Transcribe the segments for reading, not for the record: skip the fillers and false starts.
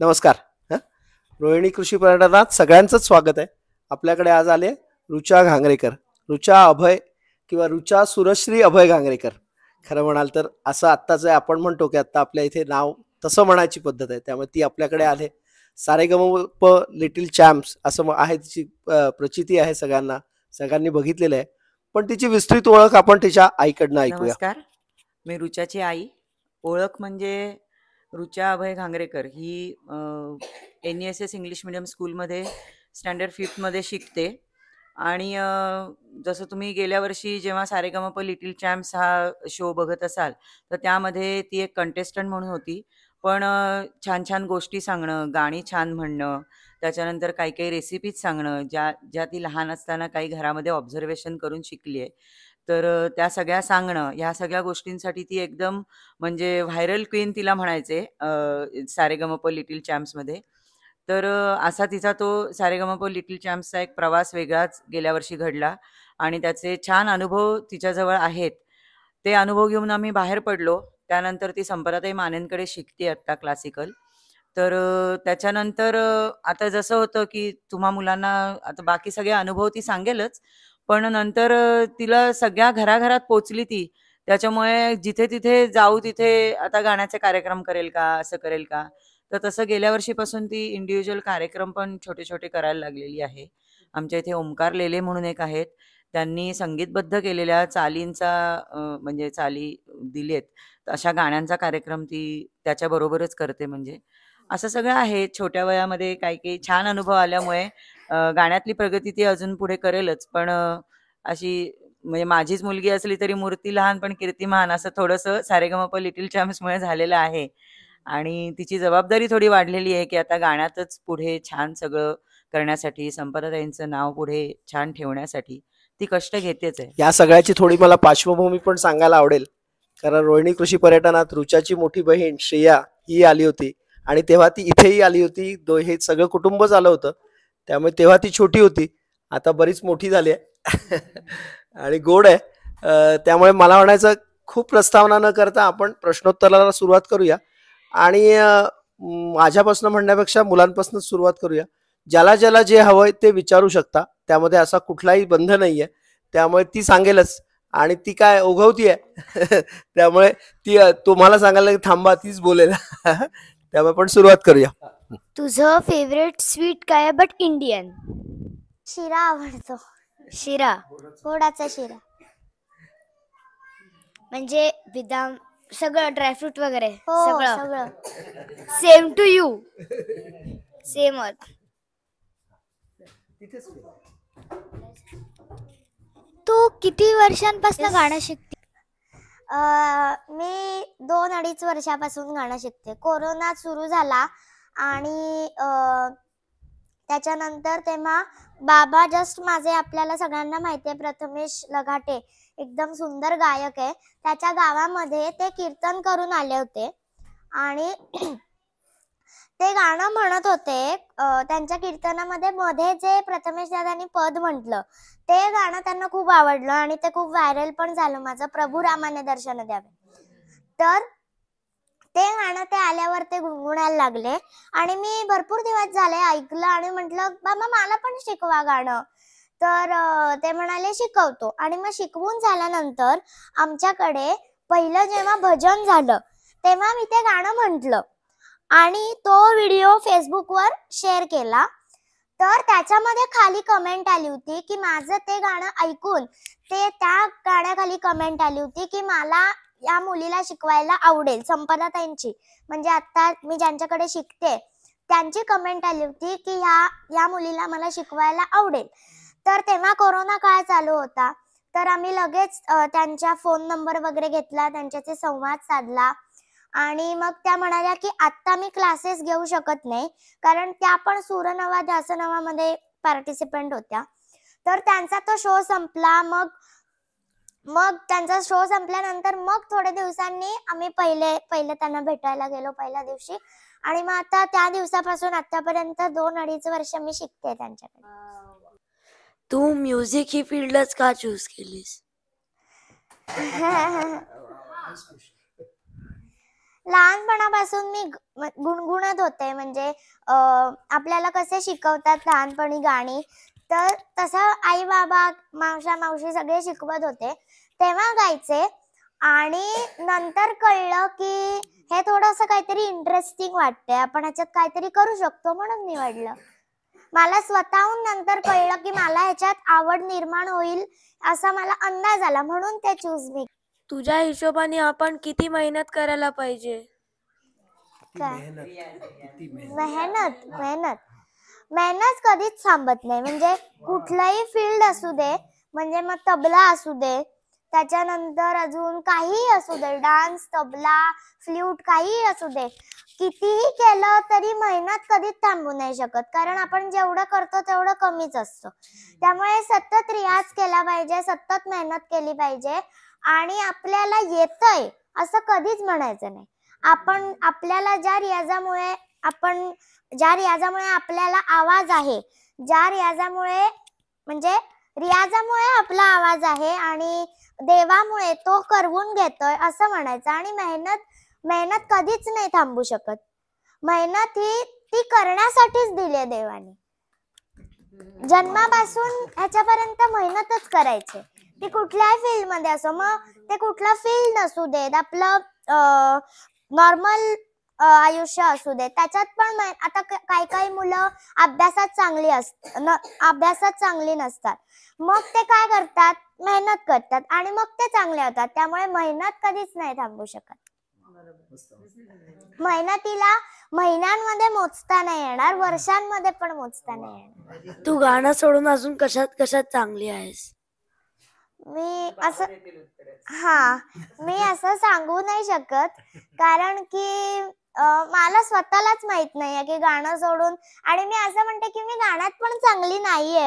नमस्कार. हं? रोहिणी कृषी पर्यटनात सगळ्यांचंच स्वागत आहे. आपल्याकडे आज आले रुचा घांगरेकर, रुचा अभय किंवा रुचा सुरश्री अभय घांगरेकर. खरं म्हणाल तर असं आत्ताच आपण म्हणतो की आत्ता आपल्या इथे नाव तसं म्हणायची पद्धत आहे, त्यामुळे ती आपल्याकडे आले. सारेगमप लिटिल चॅम्प्स असं आहे तिची प्रचिती आहे, सगळ्यांनी बघितलेलं आहे. पण तिची विस्तृत ओळख आपण तिच्या आईकडनं ऐकूया. नमस्कार, मी रुचाची आई. ओळख म्हणजे रुचा अभय घांगरेकर ही NESS इंग्लिश मिडियम स्कूलमध्ये स्टँडर्ड 5th शिकते. आणि जसं तुम्ही गेल्या वर्षी जेव्हा सारेगमप लिटिल चॅम्प्स हा शो बघत असाल तर त्यामध्ये ती एक कंटेस्टंट म्हणून होती. पण छान छान गोष्टी सांगणं, गाणी छान म्हणणं, त्याच्यानंतर काही काही रेसिपीज सांगणं, ज्या ती लहान असताना काही घरामध्ये ऑब्झर्वेशन करून शिकली आहे. तर त्या सगळ्या सांगणं, ह्या सगळ्या गोष्टींसाठी ती एकदम म्हणजे व्हायरल क्वीन तिला म्हणायचे सारेगमप लिटिल चॅम्प्समध्ये. तर असा तिचा तो सारेगमप लिटिल चॅम्प्सचा एक प्रवास वेगळाच गेल्या वर्षी घडला आणि त्याचे छान अनुभव तिच्याजवळ आहेत. ते अनुभव घेऊन आम्ही बाहेर पडलो. त्यानंतर ती संपदाताई मानेंकडे शिकते आत्ता क्लासिकल. तर त्याच्यानंतर आता जसं होतं की तुम्हा मुलांना आता बाकी सगळे अनुभव ती सांगेलच, पण नंतर तिला सगळ्या घराघरात पोचली ती. त्याच्यामुळे जिथे तिथे जाऊ तिथे आता गाण्याचे कार्यक्रम करेल का, असं करेल का. तर तसं गेल्या वर्षीपासून ती इंडिव्हिज्युअल कार्यक्रम पण छोटे छोटे करायला लागलेली आहे. आमच्या इथे ओमकार लेले म्हणून एक आहेत, त्यांनी संगीतबद्ध केलेल्या चालींचा म्हणजे चाली दिलेत, अशा गाण्यांचा कार्यक्रम ती त्याच्याबरोबरच करते. म्हणजे असं सगळं आहे. छोट्या वयामध्ये काही काही छान अनुभव आल्यामुळे गाण्यातली प्रगती ती अजून पुढे करेलच. पण अशी म्हणजे माझीच मुलगी असली तरी मूर्ती लहान पण कीर्ती महान, असं थोडंसं सारेगमप लिटिल चॅम्प्समुळे झालेलं आहे. आणि तिची जबाबदारी थोडी वाढलेली आहे की आता गाण्यातच पुढे छान सगळं करण्यासाठी, संपदाताईंचं नाव पुढे छान ठेवण्यासाठी ती कष्ट घेतेच आहे. या सगळ्याची थोडी मला पार्श्वभूमी पण सांगायला आवडेल, कारण रोहिणी कृषी पर्यटनात रुचाची मोठी बहीण श्रेया ही आली होती आणि तेव्हा ती इथेही आली होती. हे सगळं कुटुंबच आलं होतं, त्यामुळे तेव्हा ती छोटी होती, आता बरीच मोठी झाली आहे आणि गोड आहे. त्यामुळे मला म्हणायचं खूप प्रस्तावना न करता आपण प्रश्नोत्तराला सुरुवात करूया आणि माझ्यापासून म्हणण्यापेक्षा मुलांपासून सुरुवात करूया. ज्याला ज्याला जे हवंय ते विचारू शकता, त्यामध्ये असा कुठलाही बंध नाहीये. त्यामुळे ती सांगेलच आणि ती काय ओघवती आहे त्यामुळे ती तुम्हाला सांगायला थांबा तीच बोलेल त्यामुळे पण सुरुवात करूया. तुझं फेवरेट स्वीट काय बट इंडियन? शिरा आवडतो. शिरा, गोडाचा शिरा, म्हणजे बदाम सगळं ड्रायफ्रूट वगैरे सगळं. सेम टू यू, सेमच. तू किती वर्षांपासून गाणं शिकते? मी 2-2.5 वर्षापासून गाणं शिकते. कोरोना सुरू झाला आणि त्याच्यानंतर तेव्हा बाबा जस्ट माझे, आपल्याला सगळ्यांना माहिती आहे, प्रथमेश लगाटे एकदम सुंदर गायक आहे, त्याच्या गावामध्ये ते कीर्तन करून आले होते आणि ते गाणं म्हणत होते. त्यांच्या कीर्तनामध्ये मध्ये जे प्रथमेश दादांनी पद म्हटलं ते गाणं त्यांना खूप आवडलं आणि ते खूप व्हायरल पण झालं, माझं प्रभू रामाने दर्शन द्यावे. तर ते गाणं ते आल्यावर ते गुणगुणायला लागले आणि मी भरपूर दिवस झाले ऐकलं आणि म्हटलं बाबा मला पण शिकवा गाणं. तर ते म्हणाले शिकवतो. आणि मग शिकवून झाल्यानंतर आमच्याकडे पहिलं जेव्हा भजन झालं तेव्हा मी ते गाणं म्हटलं आणि तो व्हिडिओ फेसबुकवर शेअर केला. तर त्याच्यामध्ये खाली कमेंट आली होती की माझं ते गाणं ऐकून, ते त्या गाण्याखाली कमेंट आली होती की मला या मुलीला शिकवायला आवडेल. संपदाताईंची म्हणजे आता मी ज्यांच्याकडे शिकते त्यांची कमेंट आली होती की या मुलीला मला शिकवायला आवडेल. तर तेव्हा कोरोना काळ चालू होता, तर आम्ही लगेच त्यांचा फोन नंबर वगैरे घेतला, त्यांच्याशी संवाद साधला आणि मग त्या म्हणाल्या की आत्ता मी क्लासेस घेऊ शकत नाही, कारण त्या पण सूरनवा ध्यासनवामध्ये पार्टिसिपंट होत्या. तर त्यांचा तो शो संपला. मग त्यांचा शो संपल्यानंतर मग थोड्या दिवसांनी आम्ही पहिले त्यांना भेटायला गेलो पहिल्या दिवशी आणि मग आता त्या दिवसापासून आतापर्यंत 2-2.5 वर्ष मी शिकते त्यांच्याकडे. तू म्युझिक ही फील्डच का चूज केलीस? लहानपणापासून मी गुणगुणत होते. म्हणजे आपल्याला कसे शिकवतात लहानपणी गाणी, तर तसं आई बाबा मावशी सगळे शिकवत होते तेव्हा गायचे. आणि नंतर कळलं की हे थोडंसं काहीतरी इंटरेस्टिंग वाटतंय, आपण ह्याच्यात काहीतरी करू शकतो, म्हणून निवडलं. मला स्वतःहून नंतर कळलं की मला ह्याच्यात आवड निर्माण होईल असा मला अंदाज आला, म्हणून ते चूज मी. तुझ्या हिशोबाने आपण किती मेहनत करायला पाहिजे? मेहनत कधीच थांबत नाही. म्हणजे कुठलाही फील्ड असू दे, म्हणजे मग तबला असू दे, त्याच्यानंतर अजून काहीही असू दे, डान्स, तबला, फ्ल्यूट, काहीही असू दे, कितीही केलं तरी मेहनत कधीच थांबू नाही शकत. कारण आपण जेवढं करतो तेवढं कमीच असतं. त्यामुळे सतत रियाज केला पाहिजे, सतत मेहनत केली पाहिजे. आणि आपल्याला येतंय असं कधीच म्हणायचं नाही. आपण आपल्याला ज्या रियाजामुळे आपल्याला आवाज आहे, ज्या रियाजामुळे म्हणजे रियाजामुळे आपला आवाज आहे आणि देवामुळे तो करवून घेतोय असं म्हणायचं. आणि मेहनत कधीच नाही थांबू शकत. मेहनत ही ती करण्यासाठीच दिली देवाने. जन्मापासून ह्याच्यापर्यंत मेहनतच करायची, ती कुठल्याही फील्ड मध्ये असो. मग ते कुठला फील्ड नसू देत, आपलं नॉर्मल आयुष्य असू दे, त्याच्यात पण आता काही मुलं अभ्यासात चांगली नसतात. मग ते काय करतात, मेहनत करतात आणि मग ते चांगले होतात. त्यामुळे मेहनत कधीच नाही थांबू शकत. मेहनतीला महिन्यांमध्ये मोजता नाही येणार, वर्षांमध्ये पण मोजता नाही येणार. तू गाणं सोडून अजून कशात चांगली आहेस? मी असं सांगू नाही शकत, कारण की मला स्वतःलाच माहित नाहीये की गाणं सोडून. आणि मी असं म्हणते की मी गाण्यात पण चांगली नाहीये,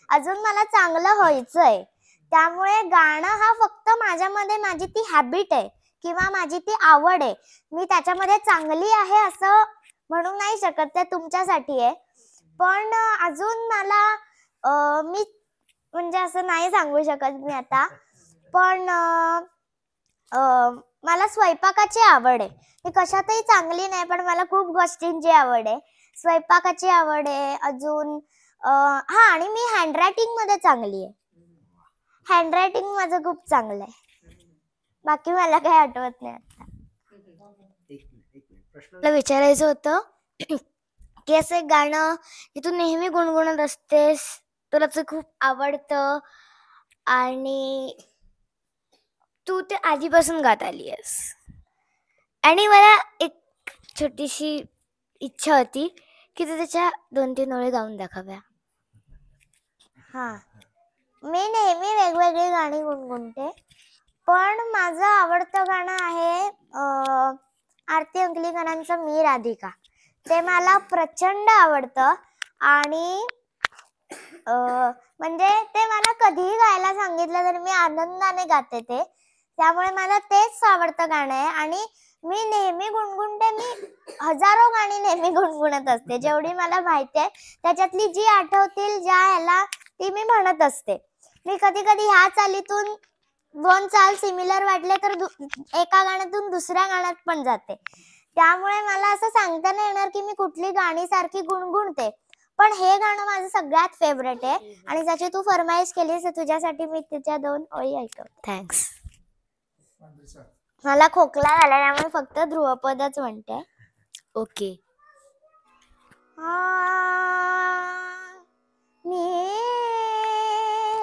अजून मला चांगलं व्हायचंय. त्यामुळे गाणं हा फक्त माझ्यामध्ये माझी ती हॅबिट आहे किंवा माझी ती आवड आहे. मी त्याच्यामध्ये चांगली आहे असं म्हणू नाही शकत, ते तुमच्यासाठी आहे. पण अजून मला मी म्हणजे असं नाही सांगू शकत मी आता. पण मला स्वयंपाकाची आवड आहे. मी कशातही चांगली नाही, पण मला खूप गोष्टींची आवड आहे. स्वयंपाकाची आवड आहे. अजून आणि मी हँडरायटिंग मध्ये चांगली आहे. हँडरायटिंग माझं खूप चांगलं आहे. बाकी मला काही आठवत नाही आता. मला विचारायचं होतं की असं एक गाणं की तू नेहमी गुणगुणत असतेस, तुला ते खूप आवडतं आणि तू ते आधीपासून गात आली आहेस. आणि मला एक छोटीशी इच्छा होती की तू त्याच्या 2-3 ओळी गाऊन दाखव्या. मी नेहमी वेगवेगळी गाणी गुणगुणते, पण माझं आवडतं गाणं आहे आरती अंकलीकरांचं मी राधिका. ते मला प्रचंड आवडतं. आणि म्हणजे ते मला कधीही गायला सांगितलं तरी मी आनंदाने गाते ते. त्यामुळे मला तेच आवडतं गाणं आहे. आणि मी नेहमी गुणगुणते. मी हजारो गाणी नेहमी गुणगुणत असते, जेवढी मला माहिती आहे त्याच्यातली जी आठवतील ज्या ह्याला ती मी म्हणत असते. मी कधी ह्या चालीतून 2 चाल सिमिलर वाटले तर एका गाण्यातून दुसऱ्या गाण्यात पण जाते. त्यामुळे मला असं सांगता नाही येणार की मी कुठली गाणी सारखी गुणगुणते. पण हे गाणं माझं सगळ्यात फेवरेट आहे आणि ज्याची तू फरमाईश केलीस तुझ्यासाठी मी तिच्या 2 ओळी ऐकवते. थँक्स. मला खोकला झाला त्यामुळे फक्त ध्रुवपदच म्हणते. ओके. मी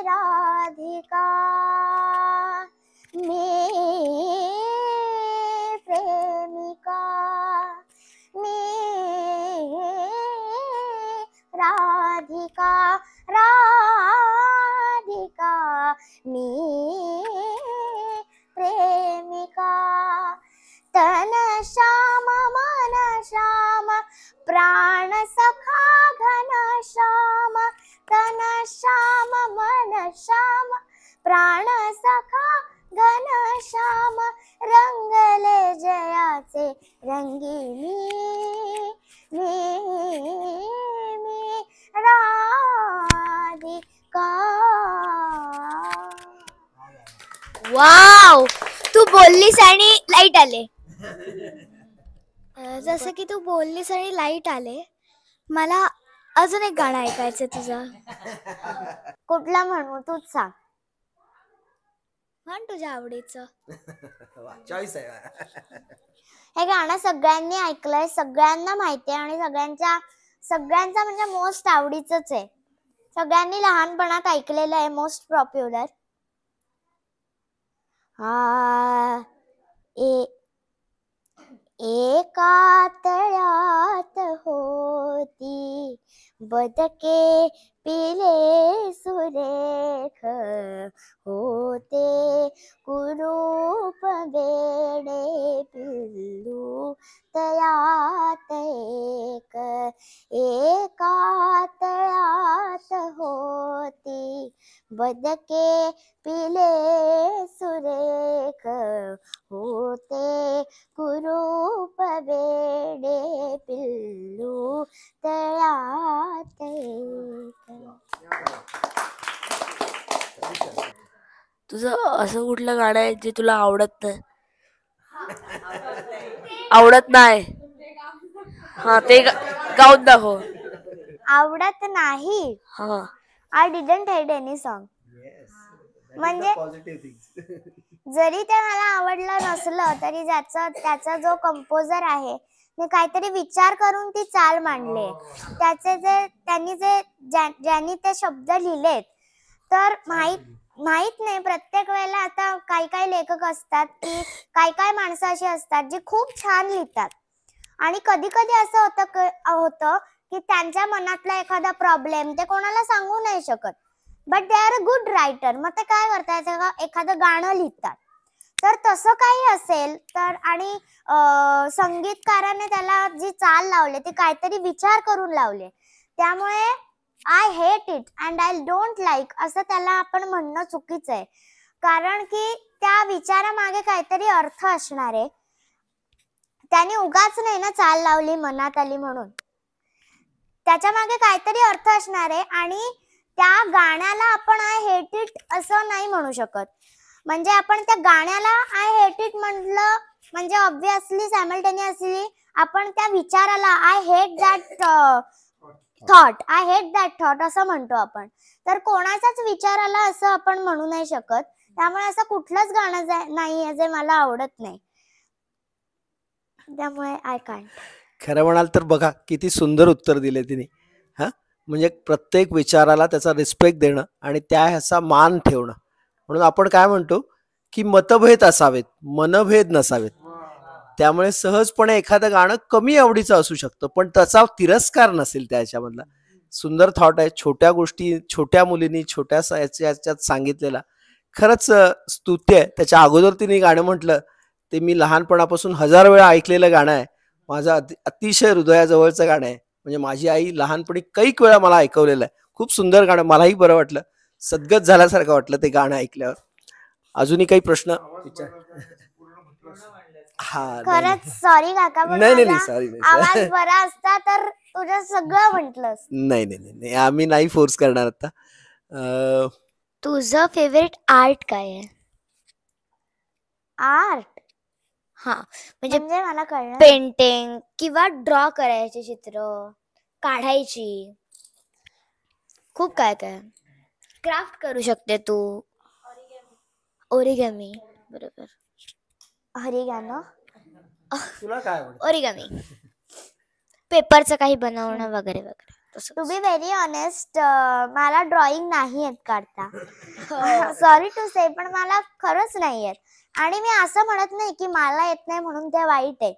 राधिका, मी प्रेमिका, मी राधिका, मी प्रेमिका. तन श्याम मन श्याम प्राण सखा घन श्याम. तन श्याम मन श्याम प्राण सखा घन श्याम. रंगले जयाचे रंगिनी, मी राधिका. वाव, तू बोललीस आणि लाईट आले. जसं की तू बोललीस आणि लाईट आले, मला अजून एक गाणं ऐकायचं तुझं. कुठला म्हणू तूच सांग. म्हण तुझ्या आवडीचं. चॉईस आहे. हे गाणं सगळ्यांनी ऐकलंय, सगळ्यांना माहिती आहे आणि सगळ्यांचा म्हणजे मोस्ट आवडीच आहे. सगळ्यांनी लहानपणात ऐकलेलं आहे, मोस्ट पॉप्युलर. एका तळ्यात होती बदके पिले सुरेख, होते कुरूप बेडे पिल्लू तळ्यात एक. एका तळ्यात होती बदके पिले सुरेख, होते कुरूप बेडे पिल्लू तळ्यात एक. तुझं असं कुठलं गाणं आहे जे तुला आवडत नाही? आवडत नाही? हा, ते गाऊन दाखव. आवडत नाही. हा. I didn't hate any song. म्हणजे पॉझिटिव्ह थिंग्स. जरी ते मला आवडलं नसलं तरी त्याचा जो कंपोजर आहे ते काहीतरी विचार करून ती चाल मांडले. ज्यांनी ते शब्द लिहिलेत, तर माहित नाही, प्रत्येक वेळेला आता काही लेखक असतात की काही माणसं अशी असतात जी खूप छान लिहितात आणि कधी कधी असं होतं की त्यांच्या मनातला एखादा प्रॉब्लेम ते कोणाला सांगू नाही शकत, but they are a good writer. मग ते काय करतात, एखादं गाणं लिहितात. तर तसं काही असेल तर, आणि संगीतकाराने त्याला जी चाल लावली ती काहीतरी विचार करून लावले, त्यामुळे I hate it and I don't like असं त्याला आपण म्हणणं चुकीचं आहे. कारण की त्या विचारामागे काहीतरी अर्थ असणार आहे. त्याने उगाच नाही ना चाल लावली मनात आली म्हणून, त्याच्या मागे काहीतरी अर्थ असणार आहे. आणि त्या गाण्याला आपण आय हेट इट असं नाही म्हणू शकत. म्हणजे आपण त्या गाण्याला आय हेट इट म्हटलं म्हणजे ऑब्व्हियसली सायमल्टेनियसली आपण त्या विचाराला आय हेट दॅट थॉट असं म्हणतो आपण. तर कोणाच्याच विचाराला असं आपण म्हणू नाही शकत. त्यामुळे असं कुठलंच गाणं नाहीये जे मला आवडत नाही. त्यामुळे आय कांट. खरं म्हणाल तर बघा किती सुंदर उत्तर दिले तिने. हा, म्हणजे प्रत्येक विचाराला त्याचा रिस्पेक्ट देणं आणि ह्याचा मान ठेवणं. म्हणून आपण काय म्हणतो की मतभेद असावेत, मनभेद नसावेत. त्यामुळे सहजपणे एखादं गाणं कमी आवडीचं असू शकतं पण त्याचा तिरस्कार नसेल त्याच्यामधला. सुंदर थॉट आहे. छोट्या गोष्टी छोट्या मुलींनी छोट्या याच्यात सांगितलेला खरंच स्तुत्य आहे. त्याच्या अगोदर तिने गाणं म्हटलं ते मी लहानपणापासून 1000 वेळा ऐकलेलं गाणं आहे. माझं अतिशय हृदयाजवळचं गाणं आहे. म्हणजे माझी आई लहानपणी कैक वेळा मला ऐकवलेलं आहे. खूप सुंदर गाणं, मलाही बरं वाटलं, सद्गत झाल्यासारखं वाटलं ते गाणं ऐकल्यावर. अजूनही काही प्रश्न विचार? हा, खरंच सॉरी काका, पण नाही माझा सॉरी आवाज बरा असता तर तुझं सगळं म्हंटलंस. नाही आम्ही नाही फोर्स करणार आता. तुझं फेवरेट आर्ट काय आहे? आर्ट हा, म्हणजे म्हणजे मला कळलं. पेंटिंग किंवा ड्रॉ करायची, चित्र काढायची, खूप काय क्राफ्ट करू शकते तू. ओरिगॅमी. बरोबर. हरिगाणं. तुला काय आवडतं? ओरिगॅमी, पेपरचं काही बनवणं वगैरे वगैरे. टू बी व्हेरी ऑनेस्ट, मला ड्रॉइंग नाही येत काढता. सॉरी टू से, पण मला खरंच नाही येत. आणि मी असं म्हणत नाही की मला येत नाही म्हणून ते वाईट आहे,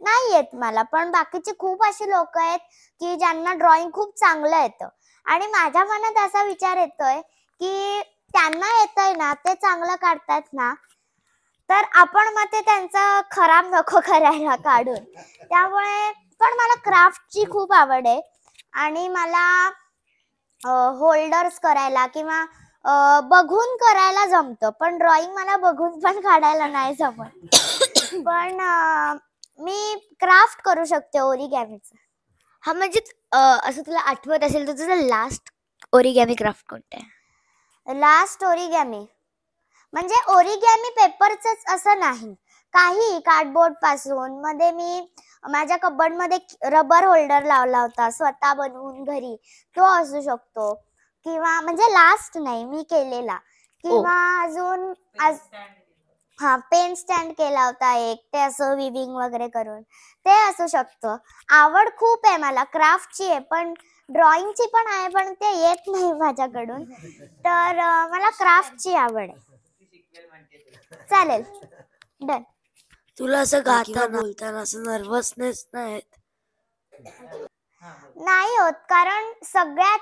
नाही येत मला. पण बाकीचे खूप अशी लोक आहेत की ज्यांना ड्रॉइंग खूप चांगलं येतं. आणि माझ्या मनात असा विचार येतोय की त्यांना येतंय ना, ते चांगलं काढतात ना, तर आपण मग ते त्यांचं खराब नको करायला काढून. त्यामुळे पण मला क्राफ्टची खूप आवड आहे आणि मला होल्डर्स करायला किंवा बघून करायला जमतं, पण ड्रॉइंग मला बघून पण काढायला नाही जमत. पण मी क्राफ्ट करू शकते ओरिगॅमीचं. हा, म्हणजे असं तुला आठवत असेल तर तुझं लास्ट ओरिगॅमी क्राफ्ट कोणतं आहे? लास्ट ओरिगॅमी म्हणजे ओरिगॅमी पेपरचंच असं नाही, काही कार्डबोर्ड पासून. मध्ये मी माझ्या कबर्ड मध्ये रबर होल्डर लावला होता स्वतः बनवून घरी, तो असू शकतो. किंवा म्हणजे लास्ट नाही मी केलेला. किंवा अजून हा पेन स्टँड केला होता एक, ते असं विविंग वगैरे करून, ते असू शकतं. आवड खूप आहे मला क्राफ्टची आहे, पण ड्रॉइंगची पण आहे, पण ते येत नाही माझ्याकडून. तर मला क्राफ्टची आवड आहे. चालेल, डन. तुला असं गाताना बोलताना असं नर्वसनेस नाही? नाही होत, कारण सगळ्यात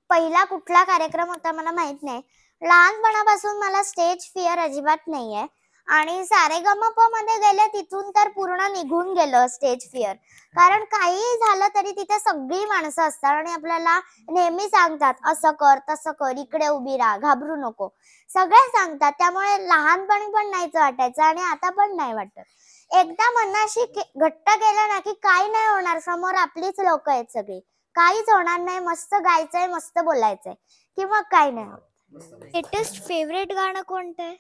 पहिला कुठला कार्यक्रम होता मला माहित नाही. लहानपणापासून मला स्टेज फिअर अजिबात नाहीये. आणि सारेगमप मध्ये गेले तिथून तर पूर्ण निघून गेलं स्टेज फिअर. कारण काही झालं तरी तिथे सगळी माणसं असतात आणि आपल्याला नेहमी सांगतात असं कर तसं कर, इकडे उभी राहा, घाबरू नको, सगळे सांगतात. त्यामुळे लहानपणी पण नाहीच वाटायचं आणि आता पण नाही वाटत. एकदा मनाशी घट्ट केलं ना की काही नाही होणार, समोर आपलीच लोक आहेत सगळी, काहीच होणार नाही, मस्त गायचंय, मस्त बोलायचंय, की मग काही नाही होत. लेटेस्ट फेवरेट गाणं कोणतं आहे?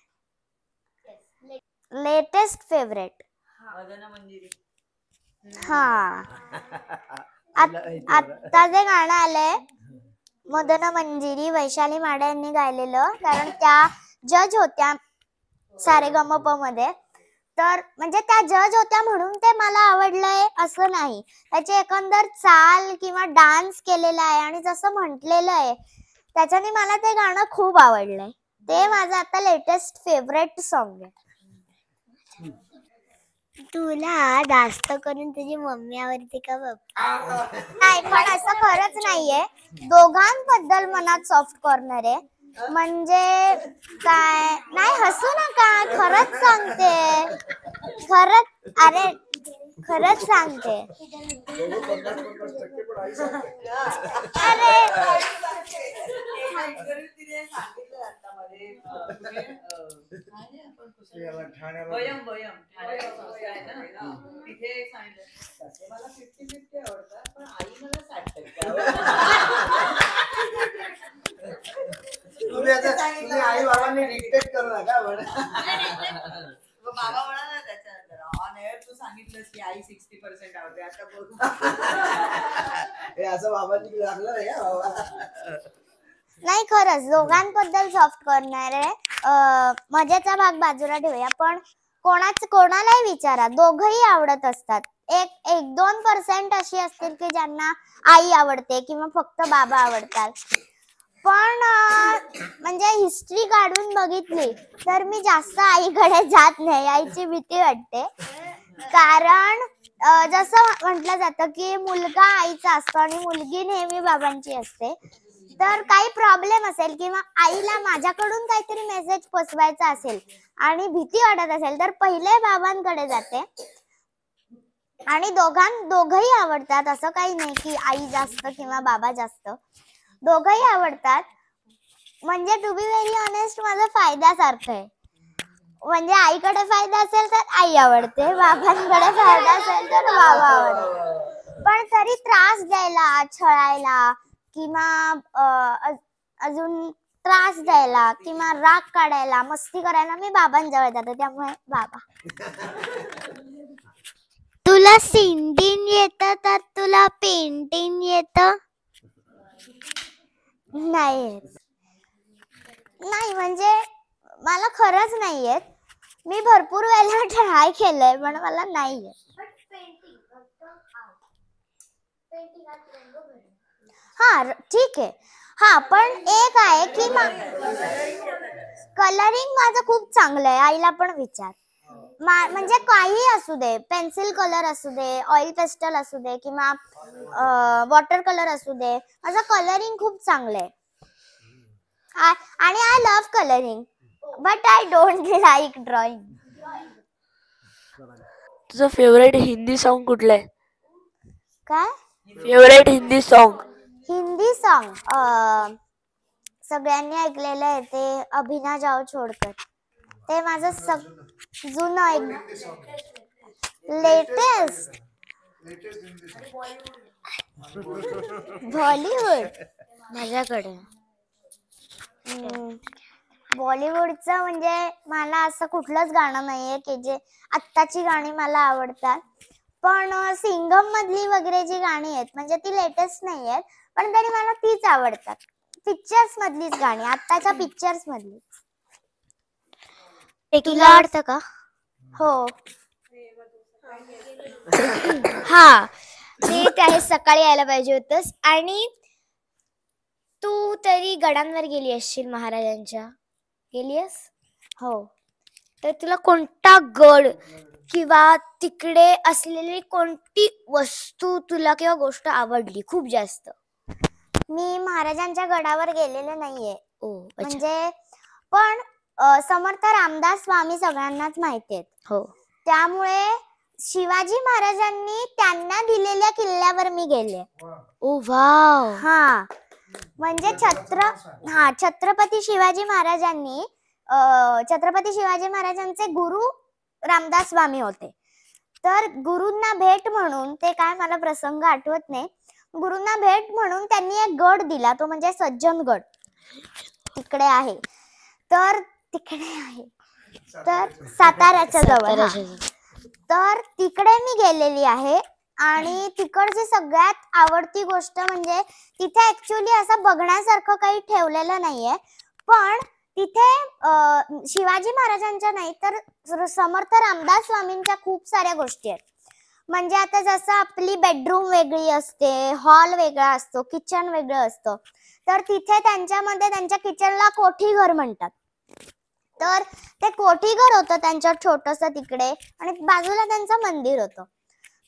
लेटेस्ट फेवरेट हा आता जे गाणं आलंय मदन मंजिरी, वैशाली माडे यांनी गायलेलं. कारण त्या जज होत्या सारेगमप मध्ये, तर म्हणजे त्या जज होत्या म्हणून ते मला आवडलंय असं नाही. त्याची एकंदर चाल किंवा डान्स केलेला आहे आणि जसं म्हटलेलं आहे त्याच्याने मला ते गाणं खूप आवडलंय. ते माझं आता लेटेस्ट फेवरेट सॉन्ग आहे. तुला जास्त करून तुझी मम्मी आवडते का पप्पा? नाही, पण असं खरंच नाहीये. दोघांबद्दल मनात सॉफ्ट कॉर्नर आहे. म्हणजे काय नाही, हसू नका, खरंच सांगते, खरंच, अरे खरंच सांगते. अरे तुम्ही आई बाबांनी डिक्टेट करू नका. बाबा म्हणाला त्याच्यानंतर ऑन एअर तू सांगितलंस की आई 60% आवडते, आता बोल. हे असं बाबांनी लागलं नाही का बाबा? नाही, खरंच दोघांबद्दल सॉफ्ट कॉर्नर आहे. मजेचा भाग बाजूला ठेवूया, पण कोणालाही विचारा, दोघही आवडत असतात. 1-2% अशी असतील की ज्यांना आई आवडते किंवा फक्त बाबा आवडतात. पण म्हणजे हिस्ट्री काढून बघितली तर मी जास्त आईकडे जात नाही. आईची भीती वाटते. कारण जसं म्हटलं जातं की मुलगा आईचा असतो आणि मुलगी नेहमी बाबांची असते. तर काही प्रॉब्लेम असेल किंवा आईला माझ्याकडून काहीतरी मेसेज पोचवायचा असेल आणि भीती वाटत असेल तर पहिले बाबांकडे जाते. आणि दोघही आवडतात, असं काही नाही की आई जास्त किंवा बाबा जास्त, दोघही आवडतात. म्हणजे टू बी व्हेरी ऑनेस्ट माझा फायद्यासारखं आहे. म्हणजे आईकडे फायदा असेल तर आई आवडते, बाबांकडे फायदा असेल तर बाबा आवडते. पण तरी त्रास द्यायला, छळायला किंवा अजून त्रास द्यायला किंवा राग काढायला, मस्ती करायला मी बाबांजवळ जाते. त्यामुळे बाबा. तुला सिंगिंग येतं तर तुला पेंटिंग येतं? नाही, म्हणजे मला खरंच नाही येत. मी भरपूर वेळेला ट्राय केलंय पण मला नाही येत. हा ठीक आहे. हा, पण एक आहे की कलरिंग माझं खूप चांगलं आहे. आईला पण विचार. म्हणजे काही असू दे, पेन्सिल कलर असू दे, ऑइल पेस्टल असू दे किंवा वॉटर कलर असू दे, माझं कलरिंग खूप चांगलं आहे. आणि I love colouring, but I don't like drawing. तुझं फेवरेट हिंदी सॉन्ग कुठलं आहे? काय favourite Hindi song? Hindi song सगळ्यांनी ऐकलेलं आहे ते अभिना जाओ छोडकर. ते माझं जुनं लेटेस्ट बॉलिवूड. माझ्याकडे बॉलिवूडचं म्हणजे मला असं कुठलंच गाणं नाहीये की जे आत्ताची गाणी मला आवडतात. पण सिंघम मधली वगैरे जी गाणी आहेत म्हणजे ती लेटेस्ट नाही आहेत, पण तरी मला तीच आवडतात. पिक्चर्स मधलीच गाणी, आत्ताच्या पिक्चर्स मधली. तुला आवडतं का? हो. हा, ते आहे, सकाळी यायला पाहिजे होतंस. आणि तू तरी गडांवर गेली असशील महाराजांच्या, गेली आहेस? हो. तर तुला कोणता गड किंवा तिकडे असलेली कोणती वस्तू तुला किंवा गोष्ट आवडली खूप जास्त? मी महाराजांच्या गडावर गेलेले नाहीये ओ अच्छा. म्हणजे, पण समर्थ रामदास स्वामी सगळ्यांनाच माहिती आहेत. हो. त्यामुळे शिवाजी महाराजांनी त्यांना दिलेल्या किल्ल्यावर मी गेले. ओ वाव. हा, म्हणजे छत्रपती शिवाजी महाराजांनी छत्रपती शिवाजी महाराजांचे गुरु रामदास स्वामी होते. तर गुरूंना भेट म्हणून, ते काय मला प्रसंग आठवत नाही, गुरूंना भेट म्हणून त्यांनी एक गड दिला, तो म्हणजे सज्जनगड तिकडे आहे. तर साताऱ्याच्या जवळ. तर तिकडे मी गेलेली आहे आणि तिकडची सगळ्यात आवडती गोष्ट म्हणजे तिथे ऍक्च्युली असं बघण्यासारखं काही ठेवलेलं नाहीये, पण तिथे शिवाजी महाराजांच्या नाही तर समर्थ रामदास स्वामींच्या खूप साऱ्या गोष्टी आहेत. म्हणजे आता जसं आपली बेडरूम वेगळी असते, हॉल वेगळा असतो, किचन वेगळं असतं, तर तिथे त्यांच्यामध्ये त्यांच्या किचनला कोठीघर म्हणतात. तर ते कोठीघर होतं त्यांच्या छोटस तिकडे आणि बाजूला त्यांचं मंदिर होतं.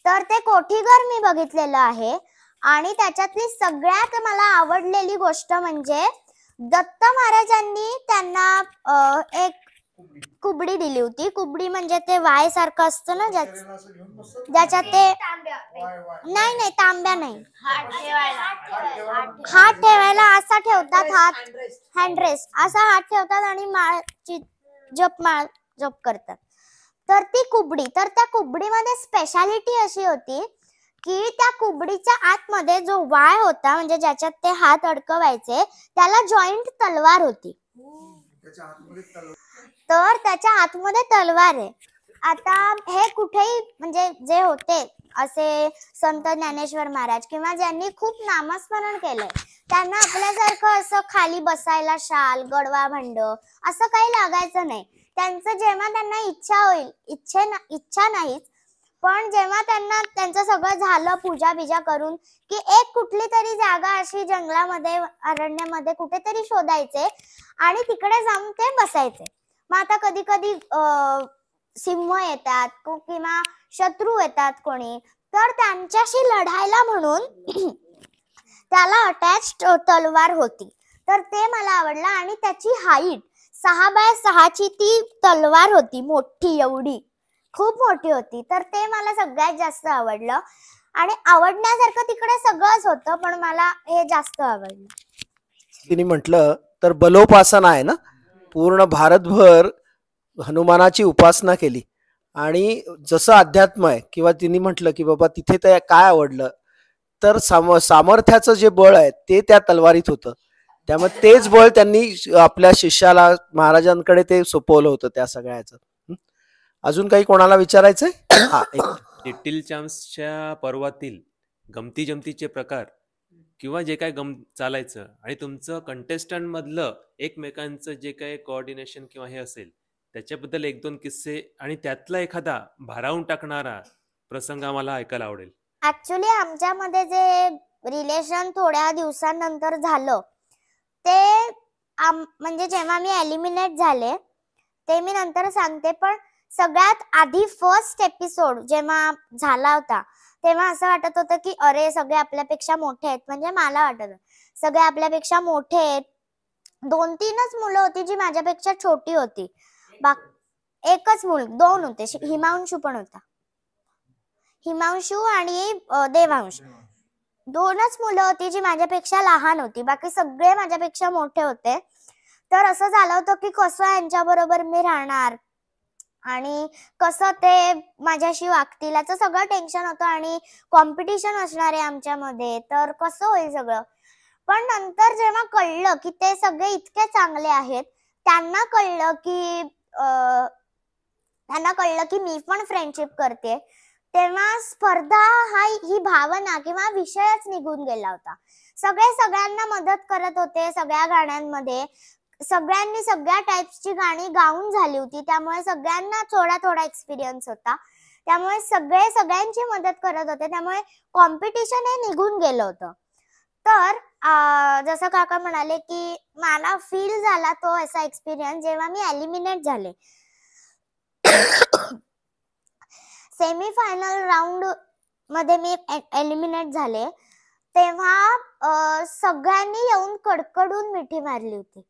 तर ते कोठीघर मी बघितलेलं आहे आणि त्याच्यातली सगळ्यात मला आवडलेली गोष्ट म्हणजे दत्त महाराजांनी त्यांना एक कुबडी दिली होती. कुबडी म्हणजे ते वाय सारखं असतं ना, ज्याच्यात ते नाही तांब्या नाही, हात ठेवायला असा ठेवतात, हात हँडरेस्ट असा हात ठेवतात आणि माळची जप करतात. तर ती कुबडी, तर त्या कुबडीमध्ये स्पेशालिटी अशी होती की त्या कुबडीच्या आतमध्ये जो वाय होता म्हणजे ज्याच्यात ते हात अडकवायचे त्याला जॉईंट तलवार होती. तर त्याच्या आतमध्ये तलवार आहे. आता हे कुठेही म्हणजे जे होते असे संत ज्ञानेश्वर महाराज किंवा ज्यांनी खूप नामस्मरण केलंय त्यांना आपल्यासारखं असं खाली बसायला शाल, गडवा भांड असं काही लागायचं नाही. त्यांचं जेव्हा त्यांना इच्छा होईल, इच्छा नाहीच, पण जेव्हा त्यांना त्यांचं सगळं झालं पूजा बिजा करून की एक कुठली तरी जागा अशी जंगलामध्ये अरण्यामध्ये कुठेतरी शोधायचे आणि तिकडे जाऊन ते बसायचे. मग आता कधी कधी सिंह येतात किंवा शत्रू येतात कोणी, तर त्यांच्याशी लढायला म्हणून त्याला अटॅच्ड तलवार होती. तर ते मला आवडलं आणि त्याची हाईट 6x6 ती तलवार होती, मोठी, एवढी खूप मोठी होती. तर ते मला सगळ्यात जास्त आवडलं आणि आवडण्यासारखं तिकडे सगळंच होतं, पण मला हे जास्त आवडलं. तिने म्हटलं तर बलोपासना आहे ना, पूर्ण भारतभर हनुमानाची उपासना केली आणि जसं अध्यात्म आहे किंवा तिने म्हटलं की बाबा तिथे तर काय आवडलं तर सामर्थ्याचं जे बळ आहे ते त्या तलवारीत होतं. त्यामुळे तेच बळ त्यांनी आपल्या शिष्याला महाराजांकडे ते सोपवलं होतं त्या सगळ्याचं. अजून काही कोणाला विचारायचंय? हा, लिटिल चॅम्प्सच्या पर्वातील गमती जमतीचे प्रकार किंवा जे काय चालायचं आणि तुमचं कंटेस्टंट मधलं एकमेकांचं जे काही कोऑर्डिनेशन किंवा हे असेल त्याच्याबद्दल 1-2 किस्से आणि त्यातला एखादा भारावून टाकणारा प्रसंग आम्हाला ऐकायला आवडेल. ऍक्च्युली आमच्यामध्ये जे रिलेशन थोड्या दिवसांनंतर झालं ते म्हणजे जेव्हा मी एलिमिनेट झाले ते मी नंतर सांगते, पण सगळ्यात आधी फर्स्ट एपिसोड जेव्हा झाला होता तेव्हा असं वाटत होतं की अरे सगळे आपल्यापेक्षा मोठे आहेत. म्हणजे मला वाटत सगळे आपल्यापेक्षा मोठे आहेत. 2-3च मुलं होती जी माझ्यापेक्षा छोटी होती. एकच मुल, 2 होते, हिमांशू पण होता, हिमांशू आणि देवांश. 2च मुलं होती जी माझ्यापेक्षा लहान होती, बाकी सगळे माझ्यापेक्षा मोठे होते. तर असं झालं होतं की कसं यांच्या बरोबर मी राहणार आणि कसं ते माझ्याशी वागतील याचं सगळं टेन्शन होतं आणि कॉम्पिटिशन असणार आहे आमच्यामध्ये, तर कसं होईल सगळं. पण नंतर जेव्हा कळलं की ते सगळे इतके चांगले आहेत त्यांना कळलं की मी पण फ्रेंडशिप करते, तेव्हा स्पर्धा ही भावना किंवा विषयच निघून गेला होता. सगळे सगळ्यांना मदत करत होते. सगळ्या गाण्यांमध्ये सगळ्यांनी सगळ्या टाइप्सची गाणी गाऊन झाली होती, त्यामुळे सगळ्यांना थोडा थोडा एक्सपिरियन्स होता. त्यामुळे सगळे सगळ्यांची मदत करत होते, त्यामुळे कॉम्पिटिशन हे निघून गेलं होतं. तर जसं काका म्हणाले की मला फील झाला तो असा एक्सपिरियन्स जेव्हा मी एलिमिनेट झाले. सेमीफायनल राऊंड मध्ये मी एलिमिनेट झाले, तेव्हा सगळ्यांनी येऊन कडकडून मिठी मारली होती.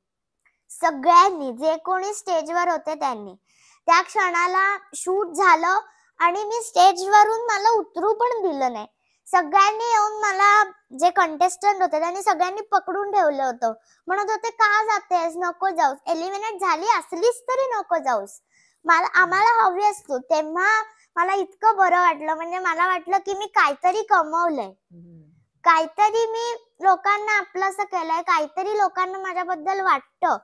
सगळ्यांनी, जे कोणी स्टेजवर होते त्यांनी. त्या क्षणाला शूट झालं आणि मी स्टेजवरून मला उतरू पण दिलं नाही. सगळ्यांनी येऊन मला, जे कंटेस्टंट होते त्यांनी सगळ्यांनी पकडून ठेवलं होतं. म्हणत होते का जातेस, नको जाऊस, एलिमिनेट झाली असलीस तरी नको जाऊस, आम्हाला हवी असतो. तेव्हा मला इतकं बरं वाटलं, म्हणजे मला वाटलं की मी काहीतरी कमवलंय, काहीतरी मी लोकांना आपलंसं केलंय, काहीतरी लोकांना माझ्याबद्दल वाटतं.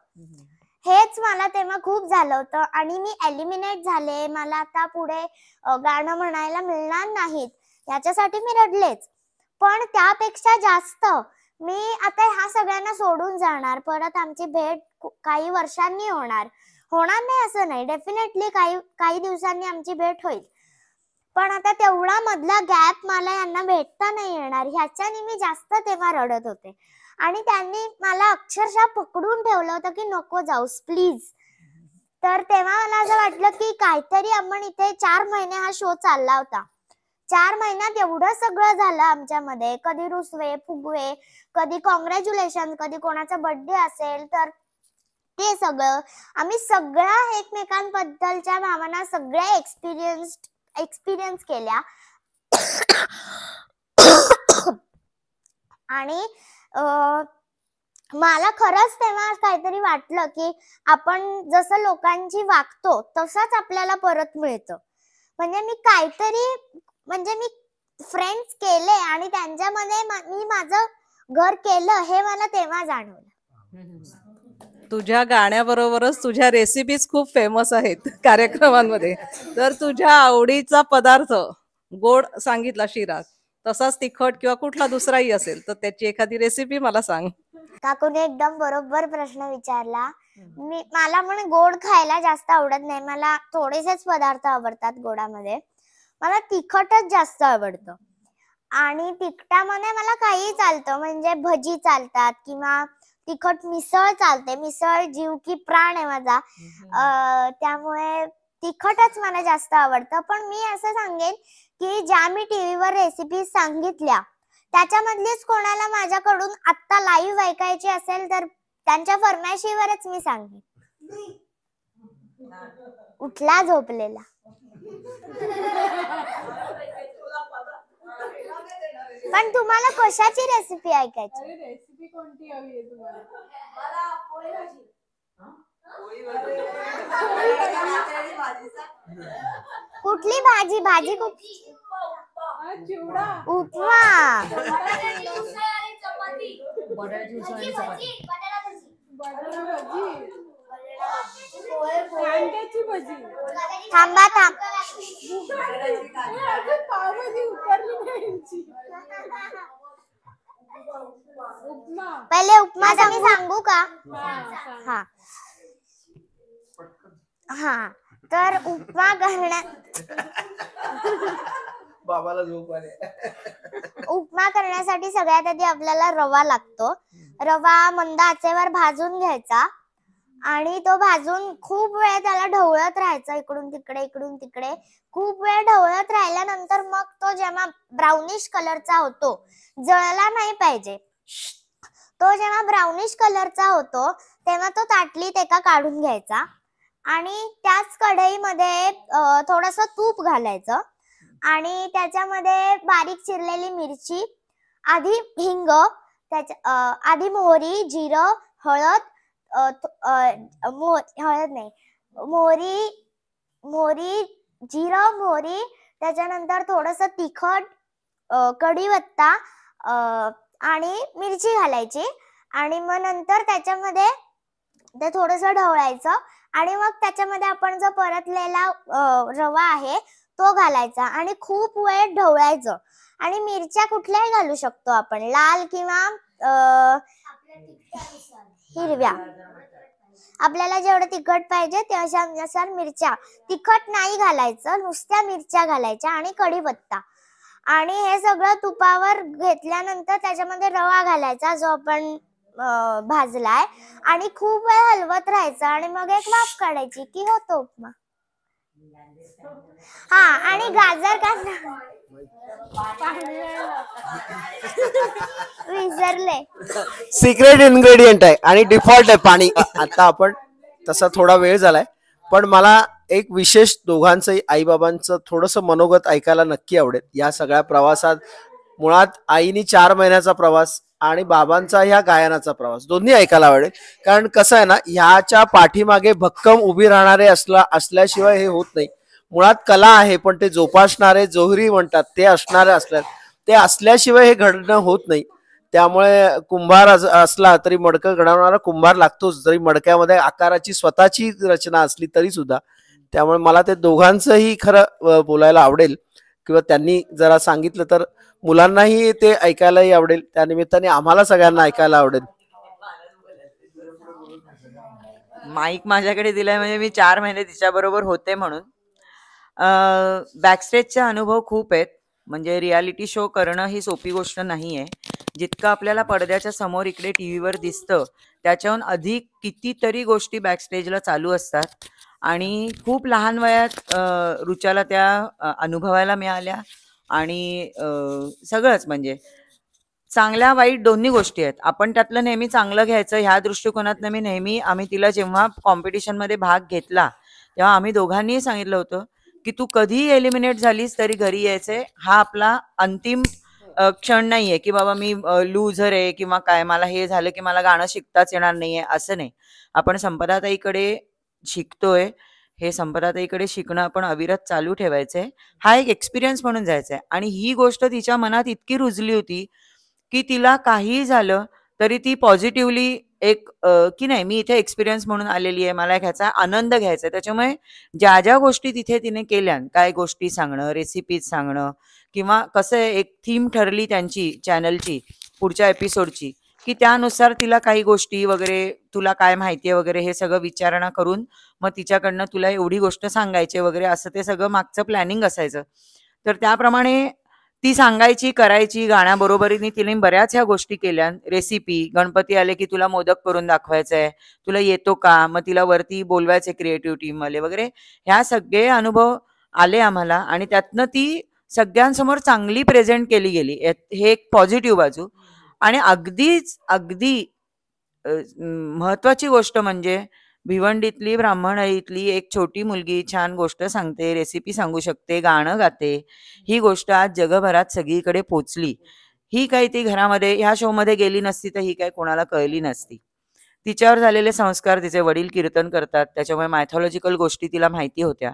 हेच मला तेव्हा खूप झालं होतं. आणि मी एलिमिनेट झाले, मला आता पुढे गाणं म्हणायला मिळणार नाहीत याच्यासाठी मी रडलेच. पण त्यापेक्षा जास्त मी आता ह्या सगळ्यांना सोडून जाणार, परत आमची भेट काही वर्षांनी होणार नाही असं नाही, डेफिनेटली काही दिवसांनी आमची भेट होईल. पण आता तेवढा मधला गॅप मला यांना भेटता नाही येणार, ह्याच्याने मी जास्त तेव्हा रडत होते. आणि त्यांनी मला अक्षरशः पकडून ठेवलं होतं की नको जाऊस प्लीज. तर तेव्हा मला असं वाटलं की काहीतरी आपण इथे 4 महिने हा शो चालला होता, 4 महिन्यात एवढं सगळं झालं आमच्यामध्ये. कधी रुसवे फुगवे, कधी कॉंग्रॅच्युलेशन, कधी कोणाचा बर्थडे असेल तर ते सगळं आम्ही सगळ्या एकमेकांबद्दलच्या भावना सगळ्या एक्सपिरियन्स केल्या. आणि मला खरंच तेव्हा काहीतरी वाटलं की आपण जसं लोकांची वागतो तसंच आपल्याला परत मिळतं. म्हणजे मी फ्रेंड्स केले आणि त्यांच्यामध्ये मी माझं घर केलं, हे मला तेव्हा जाणवलं. तुझ्या गाण्याबरोबरच तुझ्या रेसिपीज खूप फेमस आहेत कार्यक्रमांमध्ये. तर तुझ्या आवडीचा पदार्थ, गोड सांगितला शिरा, तसाच तिखट किंवा कुठला दुसराही असेल तर त्याची एखादी रेसिपी मला सांग. काकूने एकदम बरोबर प्रश्न विचारला. मला पण गोड खायला जास्त आवडत नाही, मला थोडेसेच पदार्थ आवडतात गोडामध्ये. मला तिखटच जास्त आवडतं. आणि तिखटामध्ये मला काही चालतं, म्हणजे भजी चालतात किंवा तिखट मिसळ चालते. मिसळ जीव की प्राण आहे माझा, त्यामुळे तिखटच मला जास्त आवडतं. पण मी असं सांगेन की ज्या मी टीव्हीवर रेसिपी सांगितल्या त्याच्यामधलीच कोणाला माझ्याकडून आत्ता लाईव्ह ऐकायची असेल तर त्यांच्या फरमाईशीवरच मी सांगेन. उठला झोपलेला. पण तुम्हाला कशाची रेसिपी ऐकायची? रेसिपी कोणती हवी आहे तुम्हाला? कुठली भाजी? भाजी कुठली? उपमा. थांबा. पहिले उपमा मी सांगू का? हा तर उपमा बाबाला झोप आली. उपमा करण्यासाठी सगळ्यात आधी आपल्याला रवा लागतो. रवा मंद आचेवर भाजून घ्यायचा आणि तो भाजून खूप वेळ त्याला ढवळत राहायचा, इकडून तिकडे खूप वेळ ढवळत राहिल्यानंतर मग तो जेव्हा ब्राउनिश कलरचा होतो, जळला नाही पाहिजे, तो जेव्हा ब्राउनिश कलरचा होतो तेव्हा तो ताटलीत एका काढून घ्यायचा आणि त्याच कढईमध्ये थोडंसं तूप घालायचं आणि त्याच्यामध्ये बारीक चिरलेली मिरची, आधी हिंग, आधी मोहरी, जिरं, हळद, जिरं, मोहरी, त्याच्यानंतर थोडंसं तिखट, कढीपत्ता आणि मिरची घालायची. आणि मग नंतर त्याच्यामध्ये ते थोडंसं ढवळायचं आणि मग त्याच्यामध्ये आपण जो परतलेला रवा आहे तो घालायचा आणि खूप वेळ ढवळायचं. आणि मिरच्या कुठल्याही घालू शकतो आपण, लाल किंवा हिरव्या. आपल्याला जेवढं तिखट पाहिजे त्यानुसार मिरच्या. तिखट नाही घालायचं, नुसत्या मिरच्या घालायच्या आणि कढीपत्ता. आणि हे सगळं तुपावर घेतल्यानंतर त्याच्यामध्ये रवा घालायचा जो आपण भाजलाय आणि खूप वेळ हलवत राहायचं आणि मग एक वाफ काढायची की होतो उपमा. हा, आणि गाजर का विसरले. सिक्रेट इन्ग्रेडियंट आहे आणि डिफॉल्ट आहे पाणी. आता आपण तसा थोडा वेळ झालाय, पण मला एक विशेष दोघांचंही आईबाबांचं थोडंसं मनोगत ऐकायला नक्की आवडेल. या सगळ्या प्रवासात मुळात आईनी 4 महिन्याचा प्रवास आणि बाबांचा ह्या गायनाचा प्रवास दोन्ही ऐकायला आवडेल. कारण कसं आहे ना, ह्याच्या पाठीमागे भक्कम उभी राहणारे असल्याशिवाय हे होत नाही. मुळात कला आहे, पण ते जोपासणारे, जोहरी म्हणतात ते असणारे ते असल्याशिवाय हे घडणं होत नाही. त्यामुळे कुंभार असला तरी मडकं घडवणारा कुंभार लागतोच, जरी मडक्यामध्ये आकाराची स्वतःची रचना असली तरी सुद्धा. त्यामुळे मला ते दोघांचंही खरं बोलायला आवडेल, किंवा त्यांनी जरा सांगितलं तर मुलांनाही ते ऐकायलाही आवडेल. त्या निमित्ताने आम्हाला सगळ्यांना ऐकायला आवडेल. माईक माझ्याकडे दिलाय म्हणजे मी 4 महिने तिच्याबरोबर होते म्हणून. बॅकस्टेजचे अनुभव खूप आहेत. म्हणजे रियालिटी शो करणं ही सोपी गोष्ट नाही आहे. जितकं आपल्याला पडद्याच्या समोर इकडे टीव्हीवर दिसतं त्याच्याहून अधिक कितीतरी गोष्टी बॅकस्टेजला चालू असतात आणि खूप लहान वयात रुचाला त्या अनुभवायला मिळाल्या. आणि सगळंच म्हणजे चांगल्या वाईट दोन्ही गोष्टी आहेत. आपण त्यातलं नेहमी चांगलं घ्यायचं ह्या दृष्टिकोनातनं मी नेहमी आम्ही तिला जेव्हा कॉम्पिटिशनमध्ये भाग घेतला तेव्हा आम्ही दोघांनीही सांगितलं होतं की तू कधीही एलिमिनेट झालीस तरी घरी यायचंय. हा आपला अंतिम क्षण नाहीये की बाबा मी लूझर आहे किंवा काय, मला हे झालं की मला गाणं शिकताच येणार नाहीये, असं नाही. आपण संपदाताईकडे शिकतोय, हे संपदाताईकडे शिकणं आपण अविरत चालू ठेवायचंय. हा एक एक्सपिरियन्स म्हणून जायचंय. आणि ही गोष्ट तिच्या मनात इतकी रुजली होती की तिला काहीही झालं तरी ती पॉझिटिव्हली एक की नाही मी इथे एक्सपिरियन्स म्हणून आलेली आहे, मला ह्याचा आनंद घ्यायचा. त्याच्यामुळे ज्या ज्या गोष्टी तिथे तिने केल्या, काय गोष्टी सांगणं, रेसिपीज सांगणं, किंवा कसं एक थीम ठरली त्यांची चॅनलची पुढच्या एपिसोडची की त्यानुसार तिला काही गोष्टी वगैरे, तुला काय माहिती आहे वगैरे हे सगळं विचारणा करून मग तिच्याकडनं तुला एवढी गोष्ट सांगायची वगैरे असं ते सगळं मागचं प्लॅनिंग असायचं. तर त्याप्रमाणे ती सांगायची, करायची. गाण्याबरोबरीने तिने बऱ्याच ह्या गोष्टी केल्या. रेसिपी, गणपती आले की तुला मोदक करून दाखवायचंय, तुला येतो का, मग तिला वरती बोलवायचे क्रिएटिव्ह टीमवाले वगैरे. ह्या सगळे अनुभव आले आम्हाला आणि त्यातनं ती सगळ्यांसमोर चांगली प्रेझेंट केली गेली. हे एक पॉझिटिव्ह बाजू. आणि अगदी महत्वाची गोष्ट म्हणजे भिवंडीतली ब्राह्मणळीतली एक छोटी मुलगी छान गोष्ट सांगते, रेसिपी सांगू शकते, गाणं गाते. ही गोष्ट आज जगभरात सगळीकडे पोचली. ही काही ती घरामध्ये ह्या शोमध्ये गेली नसती तर ही काही कोणाला कळली नसती. तिच्यावर झालेले संस्कार, तिचे वडील कीर्तन करतात, त्याच्यामुळे मायथॉलॉजिकल गोष्टी तिला माहिती होत्या.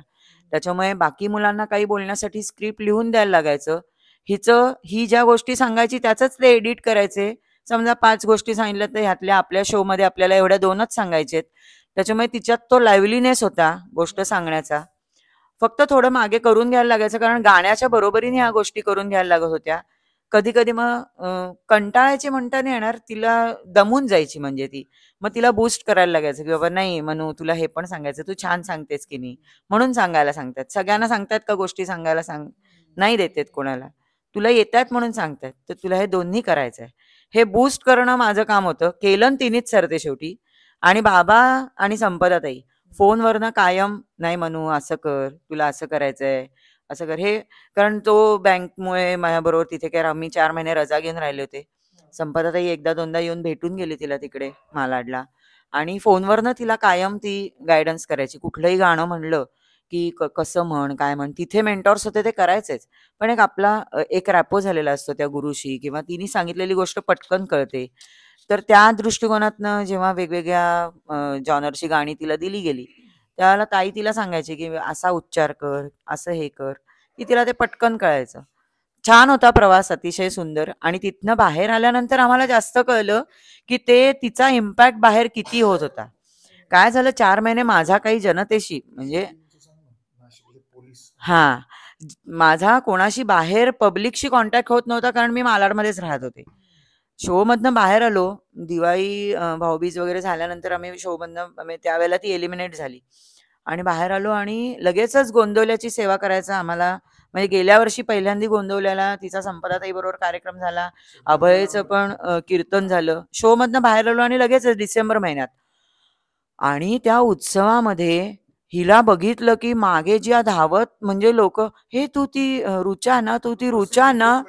त्याच्यामुळे बाकी मुलांना काही बोलण्यासाठी स्क्रिप्ट लिहून द्यायला लागायचं. ही ज्या गोष्टी सांगायची त्याचंच ते एडिट करायचे. समजा 5 गोष्टी सांगितल्या तर ह्यातल्या आपल्या शोमध्ये आपल्याला एवढ्या 2च सांगायचेत. त्याच्यामुळे तिच्यात तो लाईव्हलीनेस होता गोष्ट सांगण्याचा. फक्त थोडं मागे करून घ्यायला लागायचं, कारण गाण्याच्या बरोबरीने ह्या गोष्टी करून घ्यायला लागत होत्या. कधी कधी मग कंटाळायची म्हणता नाही येणार, तिला दमून जायची. म्हणजे ती मग तिला बूस्ट करायला लागायचं की बाबा नाही मनू, तुला हे पण सांगायचं, तू छान सांगतेस की नाही, म्हणून सांगायला सांगतात. सगळ्यांना सांगतात का गोष्टी सांगायला नाही देतात कोणाला, तुला येत आहेत म्हणून सांगतात, तर तुला हे दोन्ही करायचं आहे. हे बूस्ट करणं माझं काम होतं. केलं तिनेच सरते शेवटी. आणि बाबा आणि संपदाताई फोनवरनं कायम नाही मनू असं कर, तुला असं करायचंय, असं कर. हे कारण तो बँकमुळे माझ्याबरोबर तिथे काय आम्ही 4 महिने रजा घेऊन राहिले होते. संपदाताई 1-2दा येऊन भेटून गेली तिला तिकडे मालाडला. आणि फोनवरनं तिला कायम ती गायडन्स करायची. कुठलंही गाणं म्हणलं की कसं म्हण, काय म्हण. तिथे मेंटॉर्स होते ते करायचेच, पण एक आपला एक रॅपो झालेला असतो त्या गुरुशी, किंवा तिने सांगितलेली गोष्ट पटकन कळते. तर त्या दृष्टिकोनातनं जेव्हा वेगवेगळ्या जॉनरची गाणी तिला दिली गेली त्यावेळेला ताई तिला सांगायची की असा उच्चार कर, असं हे कर, की तिला ते पटकन कळायचं. छान होता प्रवास, अतिशय सुंदर. आणि तिथनं बाहेर आल्यानंतर आम्हाला जास्त कळलं की ते तिचा इम्पॅक्ट बाहेर किती होत होता. काय झालं 4 महिने माझा काही जनतेशी म्हणजे हा माझा कोणाशी बाहेर पब्लिकशी कॉन्टॅक्ट होत नव्हता, कारण मी मालाडमध्येच राहत होते. शो मधनं बाहेर आलो, दिवाळी भाऊबीज वगैरे झाल्यानंतर आम्ही शो मधनं त्यावेळेला ती एलिमिनेट झाली आणि बाहेर आलो आणि लगेचच गोंदवल्याची सेवा करायचा आम्हाला. म्हणजे गेल्या वर्षी पहिल्यांदा गोंदवल्याला तिचा संपदाताई बरोबर कार्यक्रम झाला, अभयचं पण कीर्तन झालं. शो मधनं बाहेर आलो आणि लगेच डिसेंबर महिन्यात आणि त्या उत्सवामध्ये हिला बघितलं की मागे ज्या धावत म्हणजे लोक, हे तू ती रुचा ना, तू ती रुचा ना,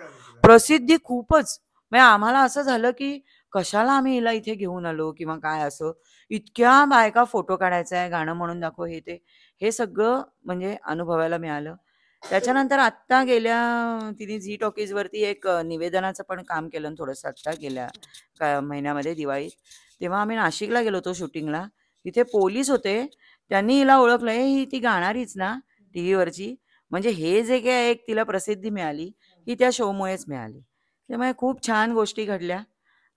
प्रसिद्धी खूपच. म्हणजे आम्हाला असं झालं की कशाला आम्ही हिला इथे घेऊन आलो किंवा काय, असं इतक्या बायका फोटो काढायचा आहे, गाणं म्हणून दाखव, हे ते, हे सगळं म्हणजे अनुभवायला मिळालं. त्याच्यानंतर आत्ता तिने झी टॉकीज वरती एक निवेदनाचं पण काम केलं थोडंसं आत्ता गेल्या महिन्यामध्ये दिवाळीत. तेव्हा आम्ही नाशिकला गेलो होतो शूटिंगला. तिथे पोलीस होते, त्यांनी हिला ओळखलं, ही ती गाणारीच ना टीव्ही वरची. म्हणजे हे जे काय एक तिला प्रसिद्धी मिळाली ही त्या शोमुळेच मिळाली. त्यामुळे खूप छान गोष्टी घडल्या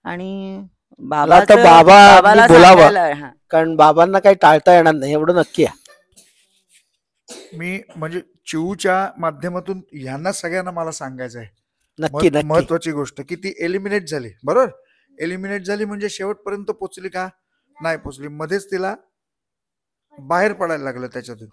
आणि बाबाला बोलावं, सांगायला हा कारण बाबांना काही टाळता येणार नाही एवढं नक्की आहे. मी म्हणजे चिऊच्या माध्यमातून ह्यांना सगळ्यांना मला सांगायचं आहे, नक्की नक्की महत्वाची गोष्ट की ती एलिमिनेट झाली. बरोबर, एलिमिनेट झाली म्हणजे शेवटपर्यंत पोचली का? नाही पोचली, मध्येच तिला बाहेर पडायला लागलं, त्याच्यातून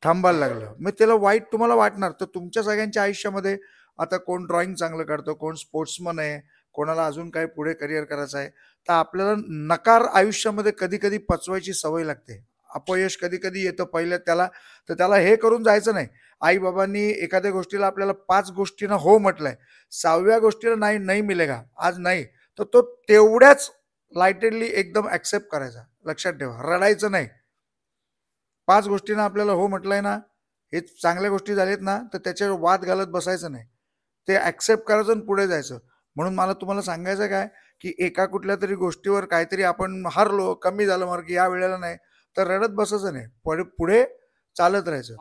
थांबायला लागलं. मग त्याला वाईट तुम्हाला वाटणार. तर तुमच्या सगळ्यांच्या आयुष्यामध्ये आता कोण ड्रॉइंग चांगलं काढतं, कोण स्पोर्ट्समन आहे, कोणाला अजून काय पुढे करिअर करायचं आहे. तर आपल्याला नकार आयुष्यामध्ये कधी कधी पचवायची सवय लागते. अपयश कधी कधी येतं पहिल्या त्याला, तर त्याला हे करून जायचं नाही. आई बाबांनी एखाद्या गोष्टीला आपल्याला 5 गोष्टींना हो म्हटलंय, 6व्या गोष्टीला नाही नाही मिळेगा आज नाही, तर तो तेवढ्याच लाइटेडली एकदम ऍक्सेप्ट करायचा. लक्षात ठेवा, रडायचं नाही. 5 गोष्टींना आपल्याला हो म्हटलंय ना, हे चांगल्या गोष्टी झाल्यात ना, तर त्याच्यावर वाद घालत बसायचं नाही, ते ऍक्सेप्ट करायचं आणि पुढे जायचं. म्हणून मला तुम्हाला सांगायचं काय की एका कुठल्या तरी गोष्टीवर काहीतरी आपण हरलो, कमी झालं मार्क या वेळेला नाही, तर रडत बसायचं नाही, पुढे चालत राहायचं,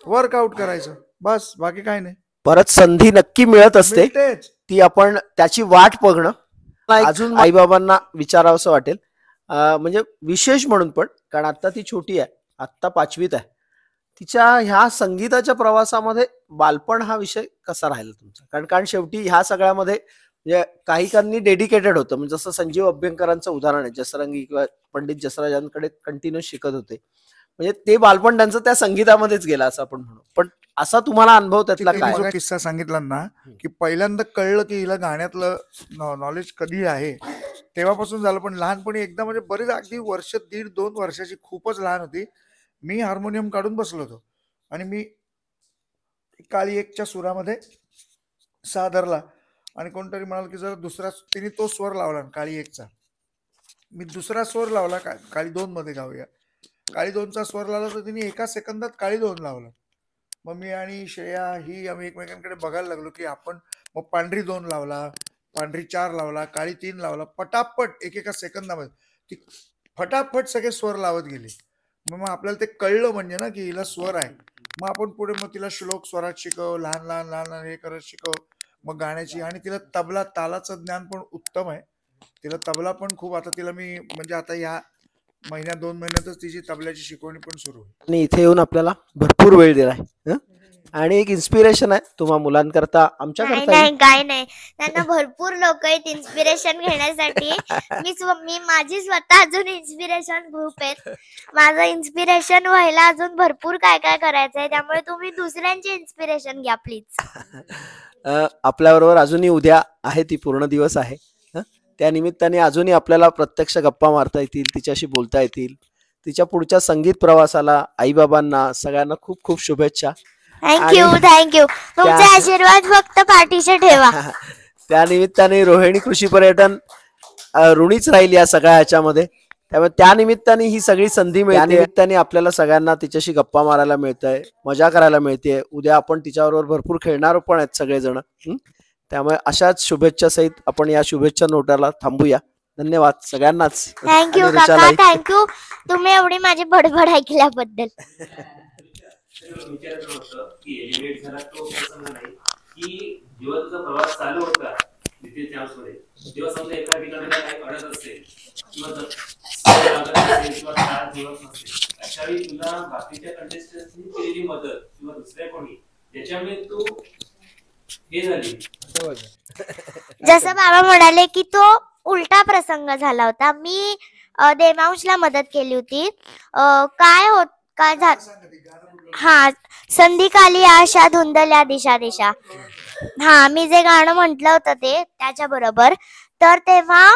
वर्कआउट करायचं, बस, बाकी काय नाही. परत संधी नक्की मिळत असते, मिळतेच. ती आपण त्याची वाट बघणं. अजून आईबाबांना विचारावंसं वाटेल, म्हणजे विशेष म्हणून पण, कारण आता ती छोटी आहे, आत्ता 5वीत आहे. तिच्या ह्या संगीताच्या प्रवासामध्ये बालपण हा विषय कसा राहिला तुमचा? कारण शेवटी ह्या सगळ्यामध्ये म्हणजे काही डेडिकेटेड होतं, म्हणजे जसं संजीव अभ्यंकरांचं उदाहरण आहे, जसरंगी किंवा पंडित जसराजांकडे कंटिन्युअस शिकत होते, म्हणजे ते बालपण त्यांचं त्या संगीतामध्येच गेलं असं आपण म्हणू. पण असा तुम्हाला अनुभव त्यातला काय? जो किस्सा सांगितला ना की पहिल्यांदा कळलं की हिला गाण्यातलं नॉलेज कधी आहे, तेव्हापासून झालं. पण लहानपणी एकदा म्हणजे बरेच अगदी वर्ष, 1.5-2 वर्षाची, खूपच लहान होती, मी हार्मोनियम काढून बसलो होतो आणि मी काळी एकच्या सुरामध्ये सा धरला आणि कोणतरी म्हणाल की जरा दुसरा, तिने तो स्वर लावला काळी एकचा, मी दुसरा स्वर लावला, काळी 2 मध्ये गाऊया. काळी 2चा स्वर लावला तर तिने एका सेकंदात काळी 2 लावला. मग मी आणि श्रेया ही आम्ही एकमेकांकडे बघायला लागलो की आपण, मग पांढरी 2 लावला, पांढरी 4 लावला, काळी 3 लावला, पटापट एकेका सेकंदामध्ये ती फटाफट सगळे स्वर लावत गेली. मग आपल्याला ते कळलं म्हणजे ना की हिला स्वर आहे. मग आपण पुढे मग तिला श्लोक स्वरात शिकव, लहान लहान लहान लहान हे करत शिकव, मग गाण्याची. आणि तिला तबला, तालाचं ज्ञान पण उत्तम आहे, तिला तबला पण खूप. आता तिला मी म्हणजे आता या महिन्यात 2 महिन्यातच तिची तबल्याची शिकवणी पण सुरू होईल. आणि इथे येऊन आपल्याला भरपूर वेळ दिलाय आणि एक इन्स्पिरेशन आहे तुम्हा मुलांकरता, आमच्याकरता. नाही काय नाही, त्यांना भरपूर लोक आहेत इन्स्पिरेशन घेण्यासाठी. मी माझी स्वतः अजून इन्स्पिरेशन ग्रुप आहेत. माझं इन्स्पिरेशन व्हायला अजून भरपूर काय काय करायचं आहे, त्यामुळे तुम्ही दुसऱ्यांची इन्स्पिरेशन घ्या प्लीज. आपल्याबरोबर अजूनही उद्या आहे, ती पूर्ण दिवस आहे, त्या निमित्ताने अजूनही आपल्याला प्रत्यक्ष गप्पा मारता येतील, तिच्याशी बोलता येतील. तिच्या पुढच्या संगीत प्रवासाला आईबाबांना सगळ्यांना खूप खूप शुभेच्छा. थँक्यू. तुमचे आशीर्वाद फक्त पाठीशी ठेवा. त्या निमित्ताने रोहिणी कृषी पर्यटन ऋणीच राहील या सगळ्या ह्याच्यामध्ये, त्यामुळे त्या निमित्ताने ही सगळी संधी मिळते. त्या निमित्ताने आपल्याला सगळ्यांना तिच्याशी गप्पा मारायला मिळतंय, मजा करायला मिळते. उद्या आपण तिच्याबरोबर भरपूर खेळणार पण आहेत सगळेजण. त्यामुळे अशाच शुभेच्छा सहित आपण या शुभेच्छा नोटाला थांबूया. धन्यवाद सगळ्यांनाच. थँक्यू काका, थँक्यू तुम्ही एवढी माझी बडबड ऐकल्याबद्दल. विचारायचं होतं की एलिमिनेट झाला तो प्रसंग नाही, की जेव्हा तुझा प्रवास चालू होता लिटिल चॅम्प्स मध्ये, जेव्हा समजा एका ठिकाणी काही अडत असेल किंवा लागत असेल किंवा त्रास दिवस नसेल, अशा वेळी तुला बाकीच्या कंटेस्टंट्सनी केलेली मदत किंवा दुसऱ्या कोणी ज्याच्यामुळे तू हे झाली. जसं बाबा म्हणाले की तो उलटा प्रसंग झाला होता. मी देवांशला मदत केली होती. काय हा, संधिकाली आशा धुंदल्या दिशा दिशा, हा मी जे गाणं म्हटलं होतं ते त्याच्या बरोबर. तर तेव्हा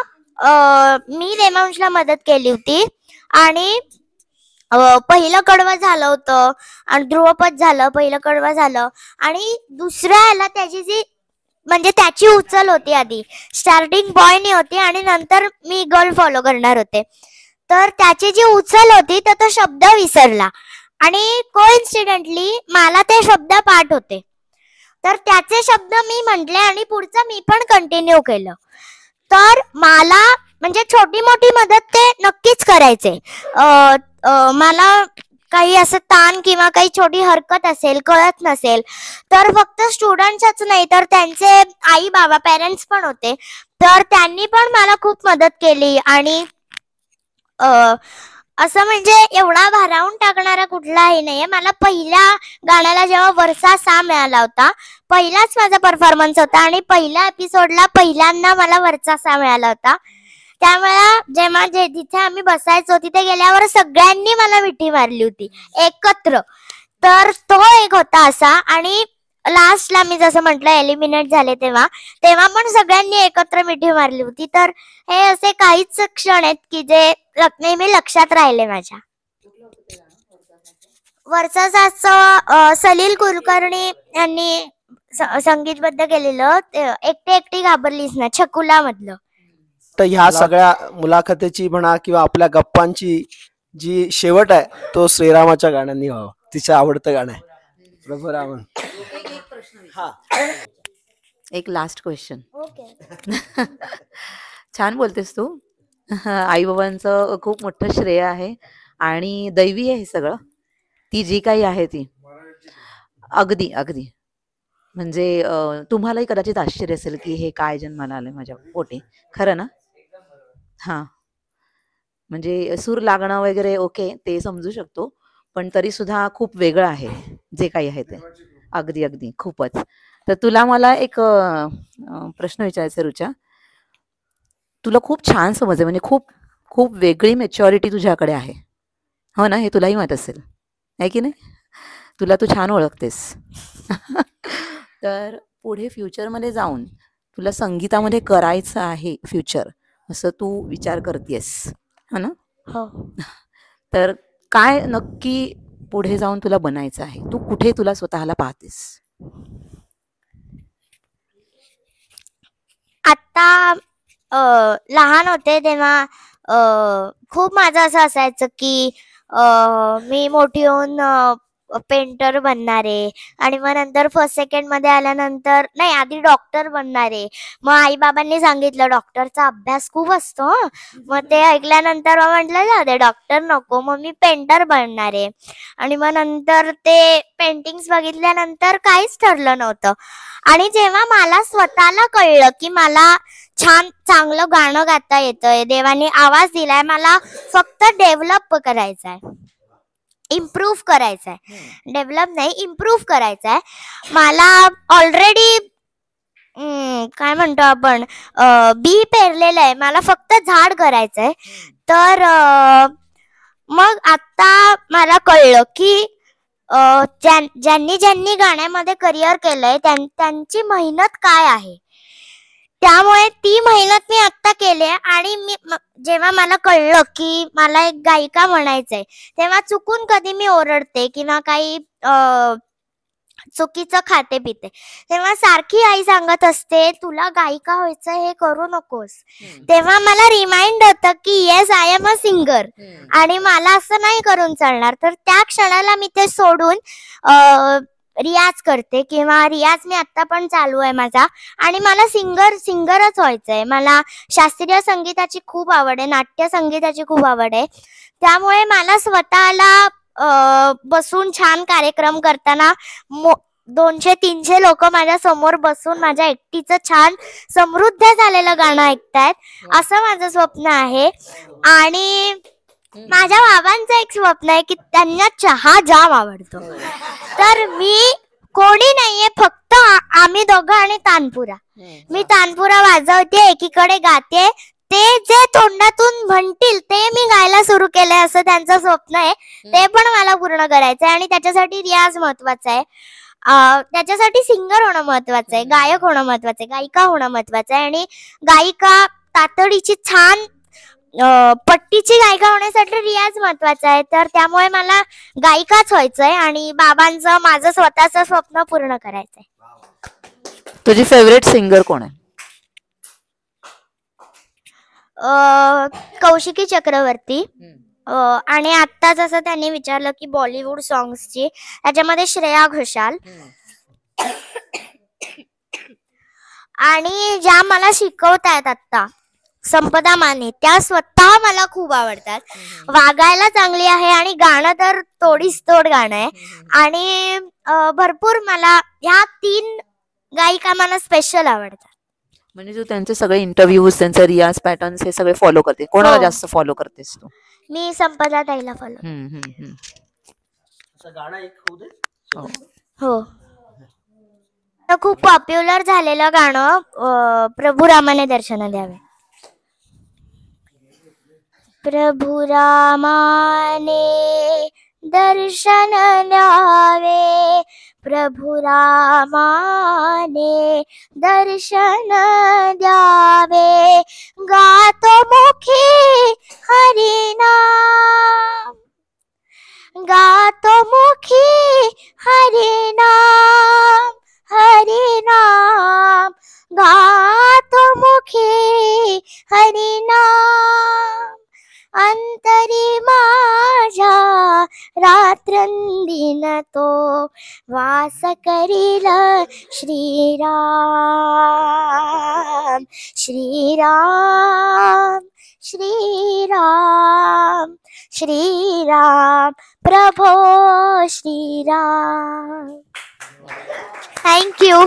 मी देवांशला मदत केली होती आणि पहिलं कडवं झालं होतं आणि ध्रुवपद झालं, पहिलं कडवं झालं आणि दुसऱ्या ह्याला त्याची जी म्हणजे त्याची उचल होती. आधी स्टार्टिंग बॉयनी होती आणि नंतर मी गर्ल फॉलो करणार होते. तर त्याची जी उचल होती तर तो शब्द विसरला आणि कोइन्सिडेंटली मला ते शब्द पाठ होते. तर त्याचे शब्द मी म्हटले आणि पुढचं मी पण कंटिन्यू केलं. तर मला म्हणजे छोटी मोठी मदत ते नक्कीच करायचे. मला काही असं ताण किंवा काही छोटी हरकत असेल, कळत नसेल तर फक्त स्टुडंट्सच नाही तर त्यांचे आई बाबा पेरेंट्स पण होते. तर त्यांनी पण मला खूप मदत केली आणि असं म्हणजे एवढा भारावून टाकणारा कुठलाही नाहीये. मला पहिल्या गाण्याला जेव्हा वरचा सा मिळाला होता, पहिलाच माझा परफॉर्मन्स होता आणि पहिल्या एपिसोडला पहिल्यांदा मला वरचा सा मिळाला होता. त्यामुळे जेव्हा जिथे आम्ही बसायचो तिथे गेल्यावर सगळ्यांनी मला मिठी मारली होती एकत्र. तर तो एक होता असा. आणि लास्टला मी जसं म्हटलं एलिमिनेट झाले तेव्हा पण सगळ्यांनी एकत्र मिठी मारली होती. तर हे असे काहीच क्षण आहेत की जे नेहमी लक्षात राहिले माझ्या. वरचा सासचं सलील कुलकर्णी यांनी संगीतबद्ध केलेलं एकटी एकटी घाबरलीस ना, छकुला मधलं. तर ह्या सगळ्या मुलाखतीची म्हणा किंवा आपल्या गप्पांची जी शेवट आहे तो श्रीरामाच्या गाण्यांनी व्हावं. तिचं आवडतं गाणं आहे प्रभू रामन. एक लास्ट क्वेश्चन. ओके. छान बोलतेस तू. आई बाबांचं खूप मोठं श्रेय आहे आणि दैवी आहे हे सगळं. ती जी काही आहे ती अगदी अगदी म्हणजे तुम्हालाही कदाचित आश्चर्य असेल की हे काय जन्माला आलंय माझ्या पोटी. खरं ना? हा, म्हणजे सूर लागणं वगैरे ओके ते समजू शकतो, पण तरी सुद्धा खूप वेगळं आहे जे काही आहे ते. अगदी अगदी खूपच. तर तुला मला एक प्रश्न विचारायचा रुचा. तुला खूप छान समज आहे, म्हणजे खूप खूप वेगळी मॅच्युरिटी तुझ्याकडे आहे, हो ना? हे तुलाही माहित असेल, आहे की नाही? तुला तू छान ओळखतेस. तर पुढे फ्युचरमध्ये जाऊन तुला संगीतामध्ये करायचं आहे फ्युचर, असं तू विचार करतेस, हो ना? हो. तर काय नक्की पुढे जाऊन तुला बनायचं आहे? तू कुठे तुला स्वतःला पाहतेस? आता लहान होते तेव्हा खूप माझं असं असायचं की मी मोठी होऊन पेंटर बनणार आहे आणि मग नंतर फर्स्ट सेकंड मध्ये आल्यानंतर नाही आधी डॉक्टर बनणार आहे. मग आई बाबांनी सांगितलं डॉक्टरचा अभ्यास खूप असतो. मग ते ऐकल्यानंतर मग म्हटलं जाऊ दे डॉक्टर नको, मग मी पेंटर बनणार आहे. आणि मग नंतर ते पेंटिंग्स बघितल्यानंतर काहीच ठरलं नव्हतं. आणि जेव्हा मला स्वतःला कळलं की मला चांगलं गाणं गाता येतंय, देवाने आवाज दिलाय, मला फक्त डेव्हलप करायचं आहे, इम्प्रूव्ह करायचंय. डेव्हलप नाही, इम्प्रूव्ह करायचंय. मला ऑलरेडी काय म्हणतो आपण बी पेरलेलं आहे, मला फक्त झाड करायचंय. तर मग आता मला कळलं की ज्यांनी ज्यांनी गाण्यामध्ये करिअर केलंय त्यांची मेहनत काय आहे. त्यामुळे ती मेहनत मी आता केली आणि मी जेव्हा मला कळलं की मला एक गायिका म्हणायचंय तेव्हा चुकून कधी मी ओरडते किंवा काही चुकीचं खाते पिते तेव्हा सारखी आई सांगत असते तुला गायिका व्हायचं हे करू नकोस. तेव्हा मला रिमाइंड होतं की yes I am a singer आणि मला असं नाही करून चालणार. तर त्या क्षणाला मी ते सोडून रियाज करते किंवा रियाज मी आता पण चालू आहे माझा. आणि मला सिंगरच व्हायचंय. मला शास्त्रीय संगीताची खूप आवड आहे, नाट्य संगीताची खूप आवड आहे. त्यामुळे मला स्वतःला बसून छान कार्यक्रम करताना 200-300 लोक माझ्या समोर बसून माझ्या एकटीचं छान समृद्ध झालेलं गाणं ऐकतायत असं माझं स्वप्न आहे. आणि माझ्या बाबांचं एक स्वप्न आहे की त्यांना चहा जाम आवडतो. तर मी कोणी नाहीये, फक्त आम्ही दोघं आणि तानपुरा. मी तानपुरा वाजवते, एकीकडे गाते. ते जे तोंडातून म्हणतील ते मी गायला सुरू केलंय, असं त्यांचं स्वप्न आहे. ते पण मला पूर्ण करायचंय आणि त्याच्यासाठी रियाज महत्वाचा आहे. त्याच्यासाठी सिंगर होणं महत्वाचं आहे, गायक होणं महत्वाचं आहे, गायिका होणं महत्वाचं आहे. आणि गायिका तातडीची छान पट्टीची गायिका होण्यासाठी रियाज महत्वाचा आहे. तर त्यामुळे मला गायिकाच व्हायचंय आणि बाबांचं माझं स्वतःचं स्वप्न पूर्ण करायचंय. तुझी फेवरेट सिंगर कोण आहे? कौशिकी चक्रवर्ती. आणि आता जसं त्यांनी विचारलं की बॉलिवूड सॉंग्सची, त्याच्यामध्ये श्रेया घोषाल. आणि ज्या मला शिकवतायत आता संपदा माने, त्या स्वतः मला खूप आवडतात. वागायला चांगली आहे आणि गाणं तर तोडीस तोड गाणं आहे. आणि भरपूर मला ह्या 3 गायिका मला स्पेशल आवडतात. म्हणजे तू त्यांचे सगळे इंटरव्ह्यूज, त्यांचे रियाज पॅटर्न्स हे सगळे फॉलो करते? कोणाला जास्त फॉलो करतेस तू? मी संपदा ताईला फॉलो. गाणं एक होऊ दे. हो, खूप पॉप्युलर झालेलं गाणं प्रभू रामाने दर्शन द्यावे. प्रभू रामाने दर्शन द्यावे, प्रभु रामाने दर्शन द्यावे, गातो मुखी हरिनाम, गातो मुखी हरिनाम, हरिनाम, गातो मुखी हरिनाम, अंतरी माझ्या रात्रंदिन तो वास करील श्रीराम, श्रीराम, श्रीराम, श्रीराम, प्रभो श्रीराम. Thank you.